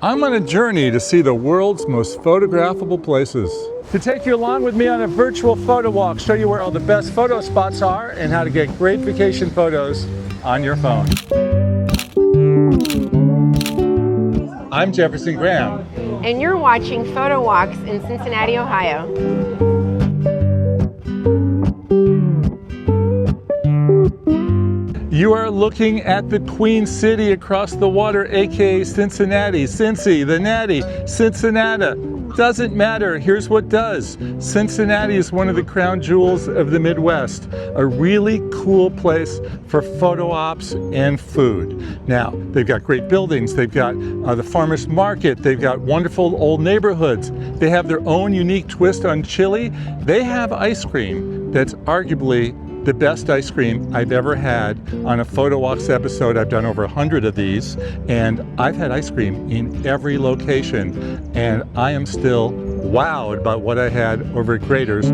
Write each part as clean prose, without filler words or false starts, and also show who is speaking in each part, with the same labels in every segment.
Speaker 1: I'm on a journey to see the world's most photographable places. To take you along with me on a virtual photo walk, show you where all the best photo spots are and how to get great vacation photos on your phone. I'm Jefferson Graham.
Speaker 2: And you're watching Photowalks in Cincinnati, Ohio.
Speaker 1: You are looking at the Queen City across the water, aka Cincinnati, Cincy, the Natty, Cincinnati. Doesn't matter, here's what does. Cincinnati is one of the crown jewels of the Midwest, a really cool place for photo ops and food. Now, they've got great buildings, they've got the farmers market, they've got wonderful old neighborhoods, they have their own unique twist on chili, they have ice cream that's arguably the best ice cream I've ever had on a Photowalks episode. I've done over 100 of these, and I've had ice cream in every location, and I am still wowed by what I had over at Grater's.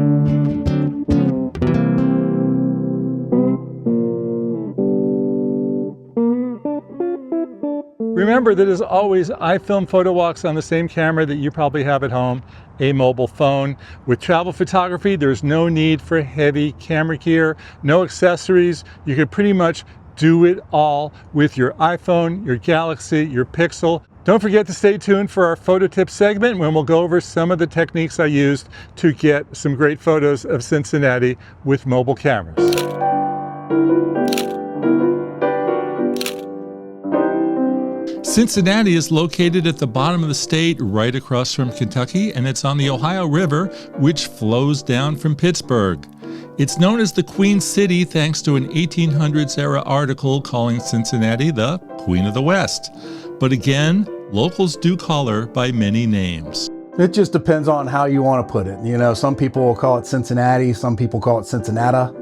Speaker 1: Remember that as always, I film Photowalks on the same camera that you probably have at home, a mobile phone. With travel photography, there's no need for heavy camera gear, no accessories. You can pretty much do it all with your iPhone, your Galaxy, your Pixel. Don't forget to stay tuned for our photo tip segment when we'll go over some of the techniques I used to get some great photos of Cincinnati with mobile cameras. Cincinnati is located at the bottom of the state, right across from Kentucky, and it's on the Ohio River, which flows down from Pittsburgh. It's known as the Queen City thanks to an 1800s era article calling Cincinnati the Queen of the West. But again, locals do call her by many names.
Speaker 3: It just depends on how you want to put it. You know, some people will call it Cincinnati, some people call it Cincinnati,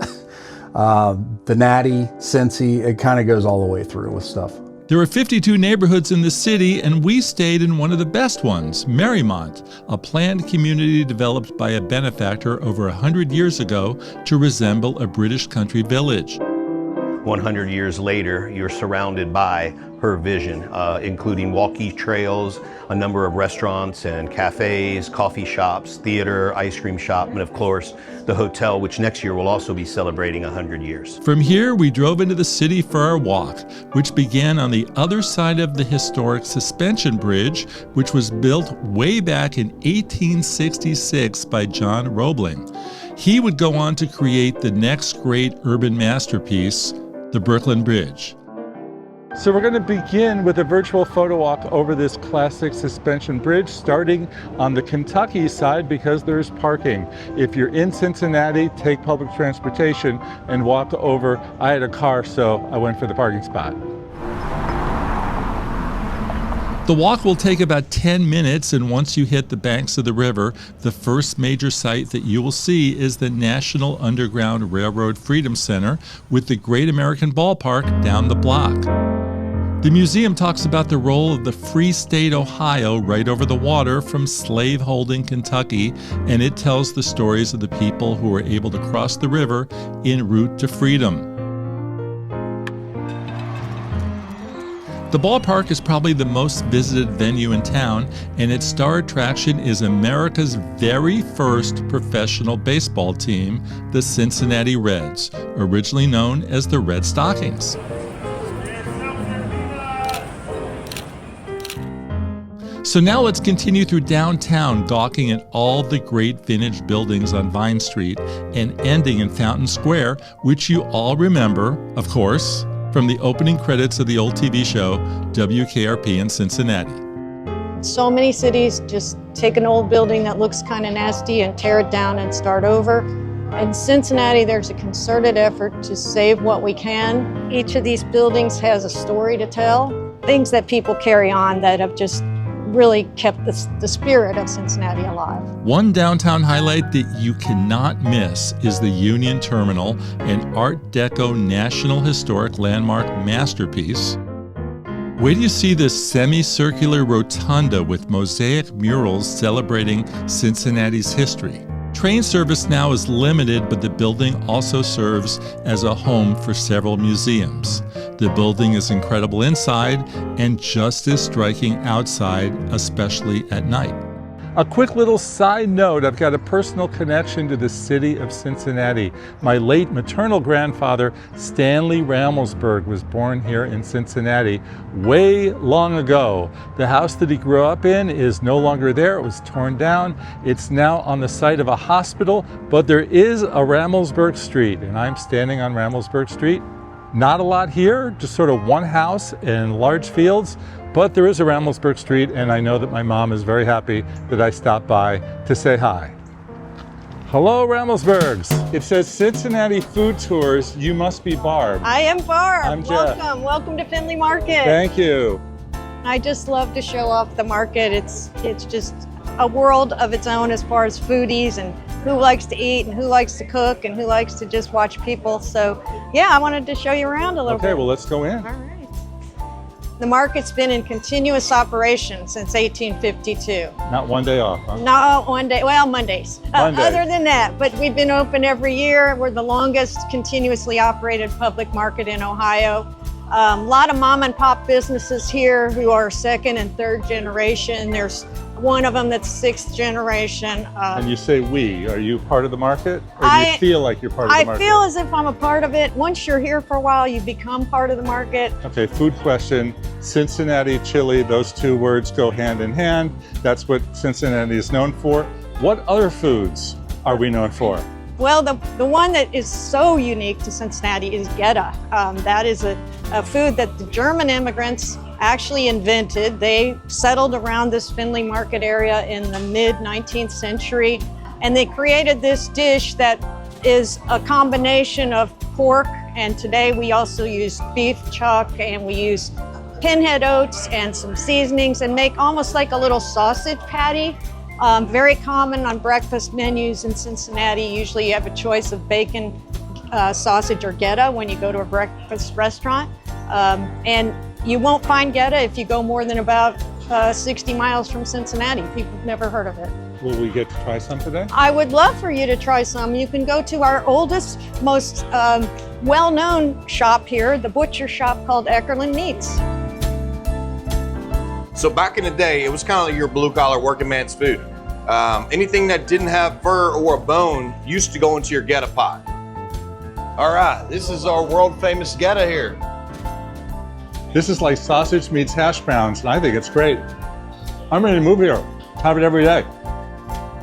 Speaker 3: the Natty, Cincy, it kind of goes all the way through with stuff.
Speaker 1: There are 52 neighborhoods in the city, and we stayed in one of the best ones, Mariemont, a planned community developed by a benefactor over 100 years ago to resemble a British country village.
Speaker 4: 100 years later, you're surrounded by her vision, including walkie trails, a number of restaurants and cafes, coffee shops, theater, ice cream shop, and of course, the hotel, which next year will also be celebrating 100 years.
Speaker 1: From here, we drove into the city for our walk, which began on the other side of the historic suspension bridge, which was built way back in 1866 by John Roebling. He would go on to create the next great urban masterpiece, the Brooklyn Bridge. So we're going to begin with a virtual photo walk over this classic suspension bridge, starting on the Kentucky side because there's parking. If you're in Cincinnati, take public transportation and walk over. I had a car, so I went for the parking spot. The walk will take about 10 minutes, and once you hit the banks of the river, the first major site that you will see is the National Underground Railroad Freedom Center with the Great American Ballpark down the block. The museum talks about the role of the Free State Ohio right over the water from slave-holding Kentucky, and it tells the stories of the people who were able to cross the river en route to freedom. The ballpark is probably the most visited venue in town, and its star attraction is America's very first professional baseball team, the Cincinnati Reds, originally known as the Red Stockings. So now let's continue through downtown, gawking at all the great vintage buildings on Vine Street and ending in Fountain Square, which you all remember, of course, from the opening credits of the old TV show WKRP in Cincinnati.
Speaker 5: So many cities just take an old building that looks kind of nasty and tear it down and start over. In Cincinnati, there's a concerted effort to save what we can. Each of these buildings has a story to tell, things that people carry on that have just really kept the spirit of Cincinnati alive.
Speaker 1: One downtown highlight that you cannot miss is the Union Terminal, an Art Deco National Historic Landmark masterpiece. Wait till you see this semicircular rotunda with mosaic murals celebrating Cincinnati's history. Train service now is limited, but the building also serves as a home for several museums. The building is incredible inside and just as striking outside, especially at night. A quick little side note, I've got a personal connection to the city of Cincinnati. My late maternal grandfather, Stanley Ramelsburg, was born here in Cincinnati way long ago. The house that he grew up in is no longer there. It was torn down. It's now on the site of a hospital, but there is a Ramelsburg Street, and I'm standing on Ramelsburg Street. Not a lot here, just sort of one house and large fields, but there is a Ramelsburg Street, and I know that my mom is very happy that I stopped by to say hi. Hello, Ramelsburgs. It says Cincinnati Food Tours. You must be Barb.
Speaker 5: I am Barb.
Speaker 1: I'm Jeff.
Speaker 5: Welcome to Findlay Market.
Speaker 1: Thank you.
Speaker 5: I just love to show off the market. It's just a world of its own as far as foodies and who likes to eat and who likes to cook and who likes to just watch people. So yeah, I wanted to show you around a little bit.
Speaker 1: Okay, well, let's go in.
Speaker 5: All right. The market's been in continuous operation since 1852.
Speaker 1: Not one day off, huh?
Speaker 5: No, one day, well, Mondays.
Speaker 1: Monday.
Speaker 5: Other than that, but we've been open every year. We're the longest continuously operated public market in Ohio. A lot of mom and pop businesses here who are second and third generation. There's one of them that's sixth generation.
Speaker 1: And you say we, are you part of the market? Or do you feel like you're part of the market?
Speaker 5: I feel as if I'm a part of it. Once you're here for a while, you become part of the market.
Speaker 1: Okay, food question. Cincinnati chili, those two words go hand in hand. That's what Cincinnati is known for. What other foods are we known for?
Speaker 5: Well, the one that is so unique to Cincinnati is Geta. That is a food that the German immigrants actually invented. They settled around this Findlay Market area in the mid-19th century, and they created this dish that is a combination of pork, and today we also use beef chock, and we use pinhead oats and some seasonings and make almost like a little sausage patty. Very common on breakfast menus in Cincinnati. Usually you have a choice of bacon, sausage, or Geta when you go to a breakfast restaurant. And you won't find Geta if you go more than about 60 miles from Cincinnati. People have never heard of it.
Speaker 1: Will we get to try some today?
Speaker 5: I would love for you to try some. You can go to our oldest, most well-known shop here, the butcher shop called Eckerlin Meats.
Speaker 6: So back in the day, it was kind of like your blue-collar working man's food. Anything that didn't have fur or a bone used to go into your Geta pot. All right, this is our world-famous Geta here.
Speaker 1: This is like sausage meets hash browns, and I think it's great. I'm ready to move here. Have it every day.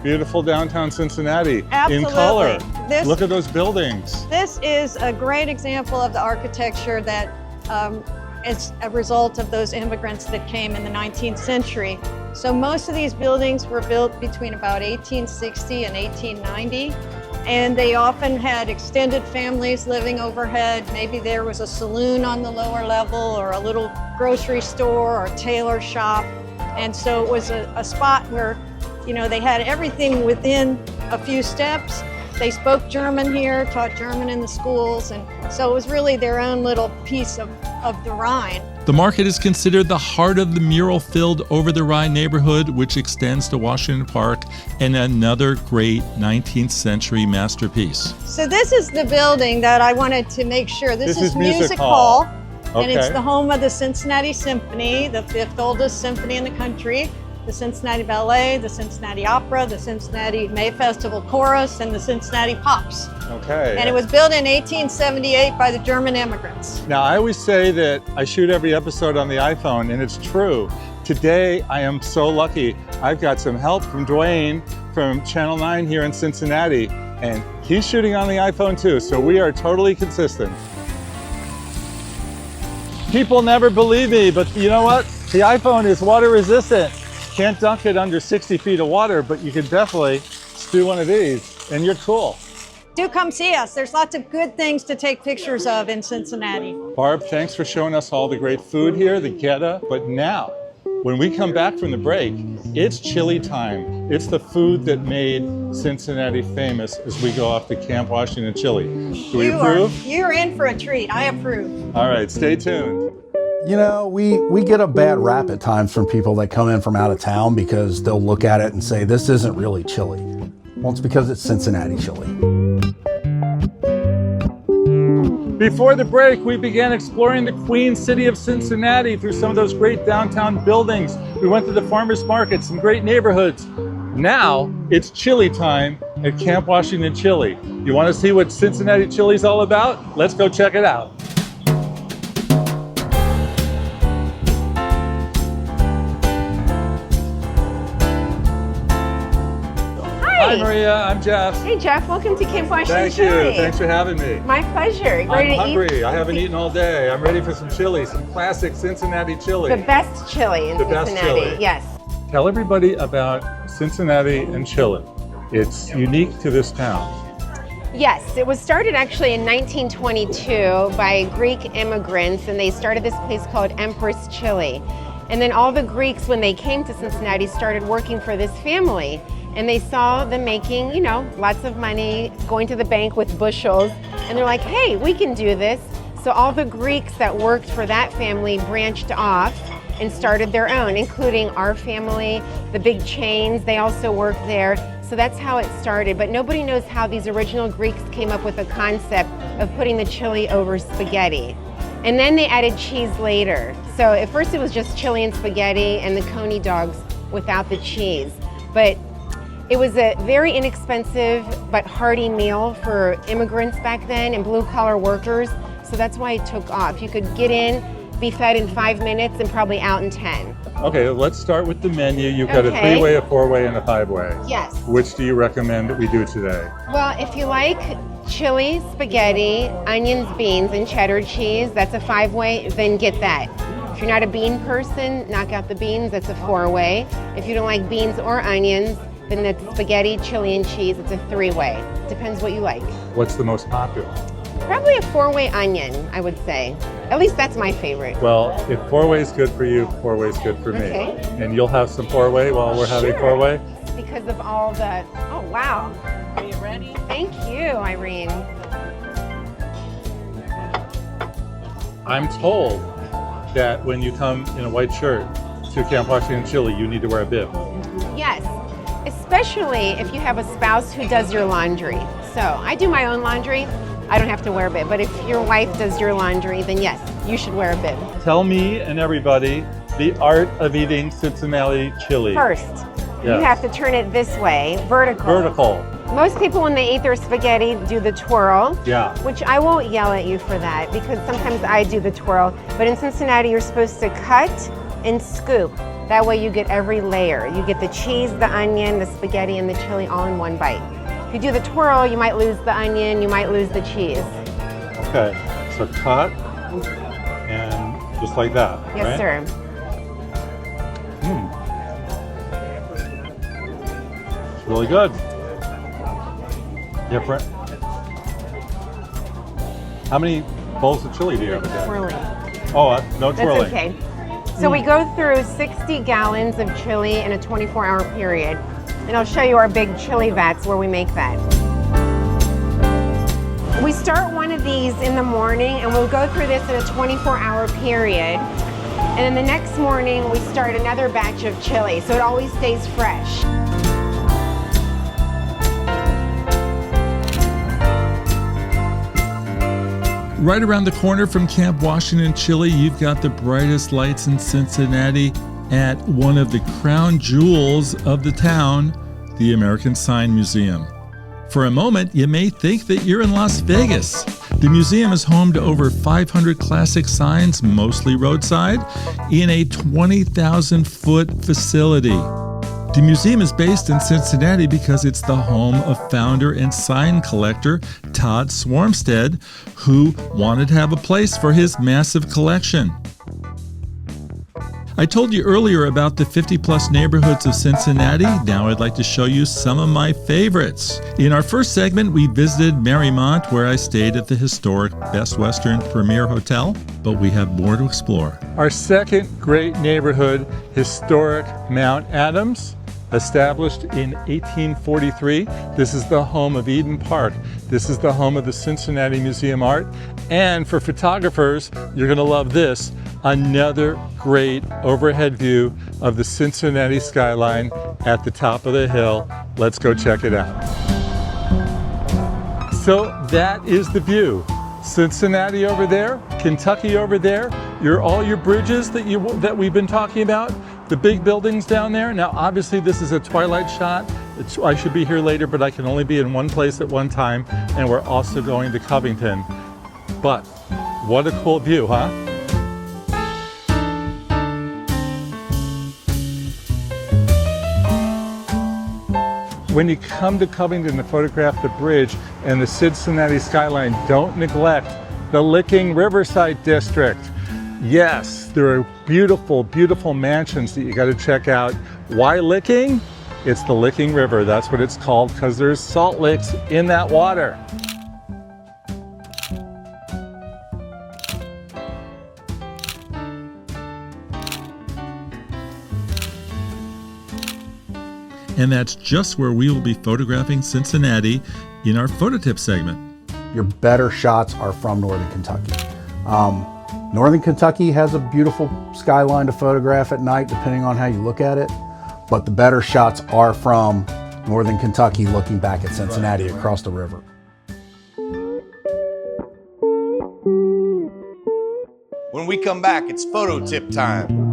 Speaker 1: Beautiful downtown Cincinnati.
Speaker 5: Absolutely.
Speaker 1: In color. Look at those buildings.
Speaker 5: This is a great example of the architecture that is a result of those immigrants that came in the 19th century. So most of these buildings were built between about 1860 and 1890. And they often had extended families living overhead. Maybe there was a saloon on the lower level or a little grocery store or tailor shop. And so it was a spot where, you know, they had everything within a few steps. They spoke German here, taught German in the schools, and so it was really their own little piece of the Rhine.
Speaker 1: The market is considered the heart of the mural-filled Over the Rhine neighborhood, which extends to Washington Park, and another great 19th century masterpiece.
Speaker 5: So this is the building that I wanted to make sure. This is
Speaker 1: Music Hall.
Speaker 5: And it's
Speaker 1: Okay.
Speaker 5: the home of the Cincinnati Symphony, the fifth oldest symphony in the country, the Cincinnati Ballet, the Cincinnati Opera, the Cincinnati May Festival Chorus, and the Cincinnati Pops.
Speaker 1: Okay.
Speaker 5: And it was built in 1878 by the German immigrants.
Speaker 1: Now, I always say that I shoot every episode on the iPhone, and it's true. Today, I am so lucky. I've got some help from Dwayne from Channel 9 here in Cincinnati, and he's shooting on the iPhone too, so we are totally consistent. People never believe me, but you know what? The iPhone is water resistant. Can't dunk it under 60 feet of water, but you can definitely do one of these, and you're cool.
Speaker 5: Do come see us. There's lots of good things to take pictures of in Cincinnati.
Speaker 1: Barb, thanks for showing us all the great food here, the Geta. But now, when we come back from the break, it's chili time. It's the food that made Cincinnati famous as we go off to Camp Washington Chili. Do we approve?
Speaker 5: You're in for a treat. I approve.
Speaker 1: All right, stay tuned.
Speaker 3: You know, we get a bad rap at times from people that come in from out of town because they'll look at it and say, this isn't really chili. Well, it's because it's Cincinnati chili.
Speaker 1: Before the break, we began exploring the Queen City of Cincinnati through some of those great downtown buildings. We went to the farmers market, some great neighborhoods. Now it's chili time at Camp Washington Chili. You want to see what Cincinnati chili is all about? Let's go check it out. Hi Maria, I'm Jeff.
Speaker 2: Hey Jeff, welcome to Camp Washington
Speaker 1: Thank you.
Speaker 2: Chili.
Speaker 1: Thanks for having me.
Speaker 2: My pleasure.
Speaker 1: I'm
Speaker 2: Ready to
Speaker 1: hungry.
Speaker 2: eat?
Speaker 1: I haven't eaten all day. I'm ready for some chili, some classic Cincinnati chili.
Speaker 2: The best chili in
Speaker 1: The best
Speaker 2: Cincinnati.
Speaker 1: chili.
Speaker 2: Yes.
Speaker 1: Tell everybody about Cincinnati and chili. It's unique to this town.
Speaker 2: Yes, it was started actually in 1922 by Greek immigrants, and they started this place called Empress Chili. And then all the Greeks, when they came to Cincinnati, started working for this family. And they saw them making, you know, lots of money, going to the bank with bushels. And they're like, hey, we can do this. So all the Greeks that worked for that family branched off and started their own, including our family, the big chains, they also worked there. So that's how it started. But nobody knows how these original Greeks came up with the concept of putting the chili over spaghetti. And then they added cheese later. So at first it was just chili and spaghetti and the coney dogs without the cheese. But it was a very inexpensive but hearty meal for immigrants back then and blue-collar workers, so that's why it took off. You could get in, be fed in 5 minutes, and probably out in 10.
Speaker 1: Okay, let's start with the menu. You've got a
Speaker 2: Okay.
Speaker 1: 3-way, a 4-way, and a 5-way.
Speaker 2: Yes.
Speaker 1: Which do you recommend that we do today?
Speaker 2: Well, if you like chili, spaghetti, onions, beans, and cheddar cheese, that's a 5-way, then get that. If you're not a bean person, knock out the beans, that's a 4-way. If you don't like beans or onions, then that's spaghetti, chili, and cheese. It's a 3-way. Depends what you like.
Speaker 1: What's the most popular?
Speaker 2: Probably a 4-way onion, I would say. At least that's my favorite.
Speaker 1: Well, if 4-way is good for you, 4-way is good for me.
Speaker 2: Okay.
Speaker 1: And you'll have some 4-way while we're having
Speaker 2: Sure.
Speaker 1: 4-way?
Speaker 2: Because of all the, oh wow. Are you ready? Thank you, Irene.
Speaker 1: I'm told that when you come in a white shirt to Camp Washington Chili, you need to wear a bib.
Speaker 2: Yes, especially if you have a spouse who does your laundry. So I do my own laundry. I don't have to wear a bib, but if your wife does your laundry, then yes, you should wear a bib.
Speaker 1: Tell me and everybody the art of eating Cincinnati chili.
Speaker 2: First, you
Speaker 1: Yes.
Speaker 2: have to turn it this way, vertical.
Speaker 1: Vertical.
Speaker 2: Most people, when they eat their spaghetti, do the twirl.
Speaker 1: Yeah.
Speaker 2: Which I won't yell at you for that because sometimes I do the twirl. But in Cincinnati, you're supposed to cut and scoop. That way you get every layer. You get the cheese, the onion, the spaghetti, and the chili all in one bite. If you do the twirl, you might lose the onion, you might lose the cheese.
Speaker 1: Okay, so cut and just like that,
Speaker 2: Yes,
Speaker 1: right?
Speaker 2: sir.
Speaker 1: It's really good. Different. How many bowls of chili do you have a day?
Speaker 2: Twirling.
Speaker 1: Oh, no twirling.
Speaker 2: That's okay. So we go through 60 gallons of chili in a 24-hour period. And I'll show you our big chili vats where we make that. We start one of these in the morning and we'll go through this in a 24-hour period. And then the next morning we start another batch of chili, so it always stays fresh.
Speaker 1: Right around the corner from Camp Washington Chili, you've got the brightest lights in Cincinnati at one of the crown jewels of the town, the American Sign Museum. For a moment, you may think that you're in Las Vegas. The museum is home to over 500 classic signs, mostly roadside, in a 20,000-foot facility. The museum is based in Cincinnati because it's the home of founder and sign collector Todd Swarmstead, who wanted to have a place for his massive collection. I told you earlier about the 50-plus neighborhoods of Cincinnati. Now I'd like to show you some of my favorites. In our first segment, we visited Mariemont, where I stayed at the historic Best Western Premiere Hotel, but we have more to explore. Our second great neighborhood, historic Mount Adams. Established in 1843, this is the home of Eden Park. This is the home of the Cincinnati Museum of Art. And for photographers, you're going to love this. Another great overhead view of the Cincinnati skyline at the top of the hill. Let's go check it out. So that is the view. Cincinnati over there, Kentucky over there, all your bridges that we've been talking about, the big buildings down there. Now obviously this is a twilight shot. I should be here later, but I can only be in one place at one time, and we're also going to Covington. But what a cool view, huh? When you come to Covington to photograph the bridge and the Cincinnati skyline, don't neglect the Licking Riverside District. Yes, there are beautiful, beautiful mansions that you got to check out. Why Licking? It's the Licking River. That's what it's called because there's salt licks in that water.
Speaker 7: And that's just where we will be photographing Cincinnati in our photo tip segment.
Speaker 3: Your better shots are from Northern Kentucky. Northern Kentucky has a beautiful skyline to photograph at night, depending on how you look at it. But the better shots are from Northern Kentucky looking back at Cincinnati across the river.
Speaker 6: When we come back, it's photo tip time.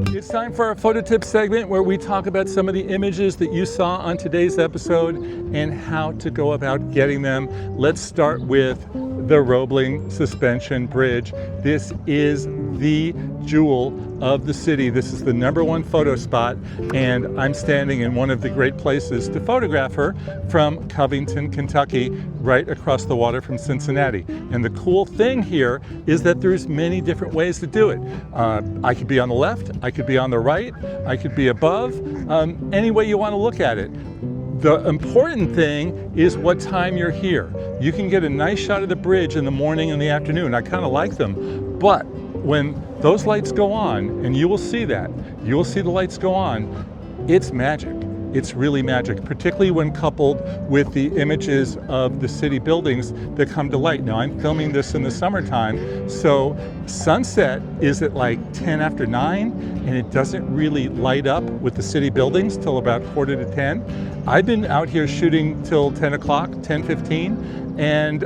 Speaker 1: It's time for our photo tip segment where we talk about some of the images that you saw on today's episode and how to go about getting them. Let's start with the Roebling Suspension Bridge. This is the jewel of the city. This is the #1 photo spot, and I'm standing in one of the great places to photograph her from Covington, Kentucky, right across the water from Cincinnati. And the cool thing here is that there's many different ways to do it. I could be on the left, I could be on the right, I could be above, any way you want to look at it. The important thing is what time you're here. You can get a nice shot of the bridge in the morning and the afternoon. I kind of like them, but when those lights go on, and you will see that, you will see the lights go on, it's magic. It's really magic, particularly when coupled with the images of the city buildings that come to light. Now I'm filming this in the summertime, so sunset is at like 10 after 9, and it doesn't really light up with the city buildings till about 9:45. I've been out here shooting till 10 o'clock, 10:15, and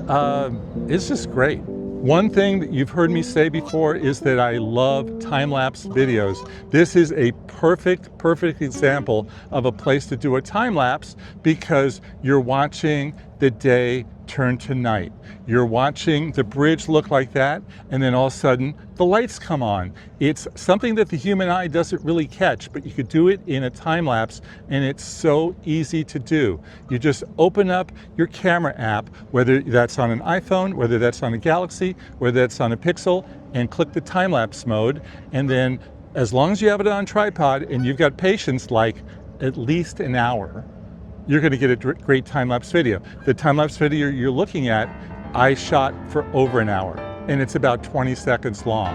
Speaker 1: it's just great. One thing that you've heard me say before is that I love time-lapse videos. This is a perfect example of a place to do a time-lapse because you're watching the day turn to night. You're watching the bridge look like that, and then all of a sudden the lights come on. It's something that the human eye doesn't really catch, but you could do it in a time lapse, and it's so easy to do. You just open up your camera app, whether that's on an iPhone, whether that's on a Galaxy, whether that's on a Pixel, and click the time lapse mode, and then as long as you have it on tripod and you've got patience, like at least an hour, you're going to get a great time-lapse video. The time-lapse video you're looking at, I shot for over an hour, and it's about 20 seconds long.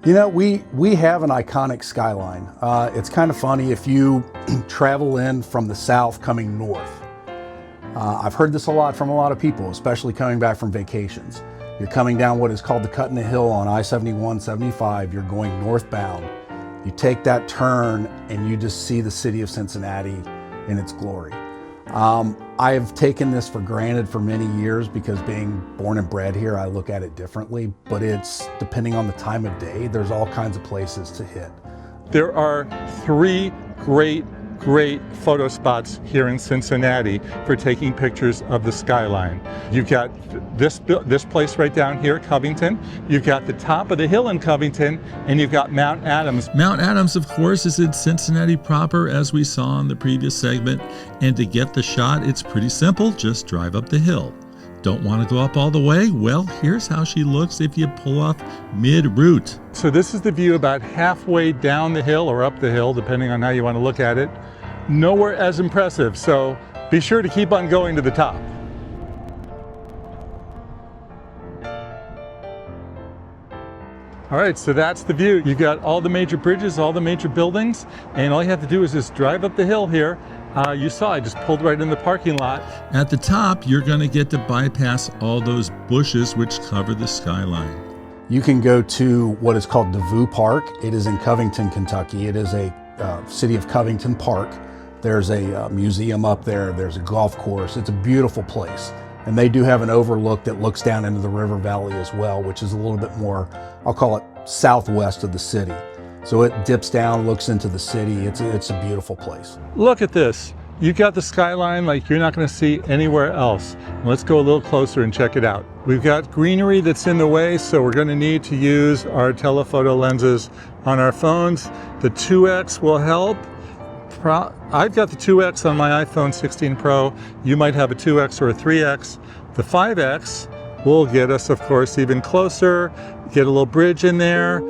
Speaker 3: You know, we have an iconic skyline. It's kind of funny if you travel in from the south coming north. I've heard this a lot from a lot of people, especially coming back from vacations. You're coming down what is called the Cut in the Hill on I-71, 75. You're going northbound. You take that turn and you just see the city of Cincinnati in its glory. I have taken this for granted for many years because being born and bred here, I look at it differently, but it's depending on the time of day, there's all kinds of places to hit.
Speaker 1: There are 3 great photo spots here in Cincinnati for taking pictures of the skyline. You've got this place right down here, Covington. You've got the top of the hill in Covington, and you've got Mount Adams.
Speaker 7: Mount Adams, of course, is in Cincinnati proper, as we saw in the previous segment. And to get the shot, it's pretty simple. Just drive up the hill. Don't want to go up all the way? Well, here's how she looks if you pull off mid-route.
Speaker 1: So this is the view about halfway down the hill or up the hill, depending on how you want to look at it. Nowhere as impressive, so be sure to keep on going to the top. All right, so that's the view. You've got all the major bridges, all the major buildings, and all you have to do is just drive up the hill here. You saw I just pulled right in the parking lot.
Speaker 7: At the top, you're going to get to bypass all those bushes which cover the skyline.
Speaker 3: You can go to what is called DeVue Park. It is in Covington, Kentucky. It is a City of Covington park There's a museum up there. There's a golf course. It's a beautiful place. And they do have an overlook that looks down into the river valley as well, which is a little bit more, I'll call it southwest of the city. So it dips down, looks into the city. It's a beautiful place.
Speaker 1: Look at this. You've got the skyline like you're not going to see anywhere else. Let's go a little closer and check it out. We've got greenery that's in the way, so we're going to need to use our telephoto lenses on our phones. The 2X will help. I've got the 2X on my iPhone 16 Pro. You might have a 2X or a 3X. The 5X will get us, of course, even closer, get a little bridge in there.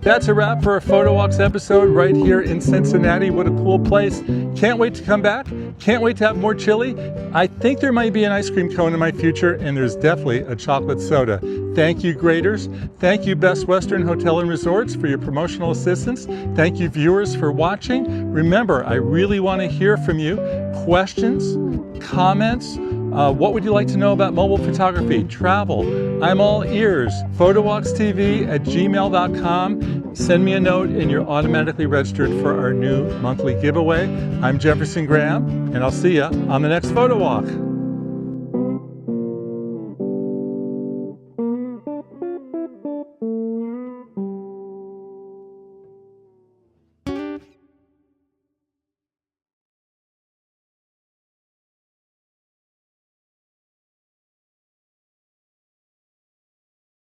Speaker 1: That's a wrap for a Photowalks episode right here in Cincinnati. What a cool place. Can't wait to come back. Can't wait to have more chili. I think there might be an ice cream cone in my future, and there's definitely a chocolate soda. Thank you, graders. Thank you, Best Western Hotel and Resorts, for your promotional assistance. Thank you, viewers, for watching. Remember, I really want to hear from you. Questions, comments, what would you like to know about mobile photography, travel? I'm all ears. PhotowalksTV@gmail.com. Send me a note and you're automatically registered for our new monthly giveaway. I'm Jefferson Graham, and I'll see you on the next Photowalk.